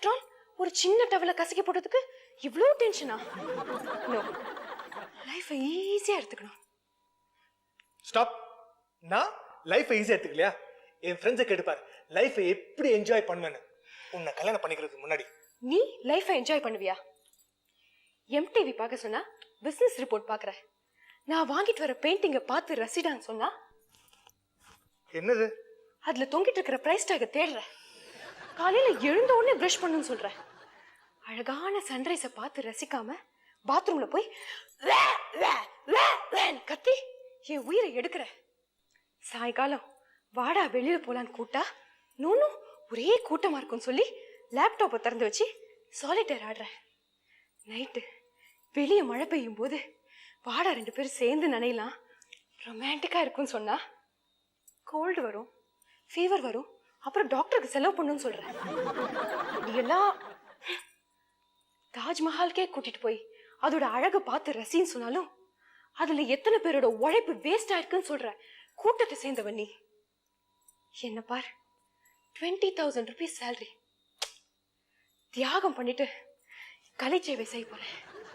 After all ஒரு சின்ன டவலை கசக்கி போட்டதுக்கு இவ்ளோ டென்ஷனா? நோ, லைஃபை ஈஸியா எடுத்துக்கணும். ஸ்டாப். நான் லைஃபை ஈஸியா எடுத்துக்கலையா? என் ஃப்ரெண்ட்ஸை கேட்டுப்பாரு லைஃபை எப்படி என்ஜாய் பண்ணுவேன்னு. உன்னை கல்யாணம் பண்ணிக்கிறதுக்கு முன்னாடி நீ லைஃபை என்ஜாய் பண்ணுவியா? எம்டிவி பார்க்க சொன்னா பிசினஸ் ரிப்போர்ட் பாக்குற. நான் வாங்கிட்டு வர பெயிண்டிங்க பார்த்து ரசிடான்னு சொன்னா என்னது அதுல தொங்கிட்டு இருக்கிற பிரைஸ் டாக தேடுற. காலையில எழுந்த உடனே பிரஷ் பண்ணுன்னு சொல்ற. அழகான சன்ரைஸ பார்த்து ரசிக்காம பாத்ரூம்ல போய் கத்தி என் உயிரை எடுக்கிற. சாயங்காலம் வாடா வெளியில போலான்னு கூட்டா நோனும் ஒரே கூட்டமா இருக்கும்னு சொல்லி லேப்டாப்பை திறந்து வச்சு சாலிட்டேர் ஆடுற. நைட்டு வெளியே மழை பெய்யும் போது வாடா 2 பேரும் சேர்ந்து நனையலாம் ரொமான்டிக்கா இருக்கும்னு சொன்னா கோல்டு வரும், ஃபீவர் வரும், அப்புறம் டாக்டருக்கு செலவு பண்ணுன்னு சொல்ற. இதெல்லாம் தாஜ்மஹால்கே கூட்டிட்டு போய் அதோட அழகை பார்த்து ரசின்னு சொன்னாலும் அதுல எத்தனை பேரோட உழைப்பு வேஸ்ட் ஆயிருக்குன்னு சொல்ற கூட்டத்தை சேர்ந்தவன் நீ. என்ன பார், 20,000 rupees salary தியாகம் பண்ணிட்டு கலை சேவை செய்ய போறேன்.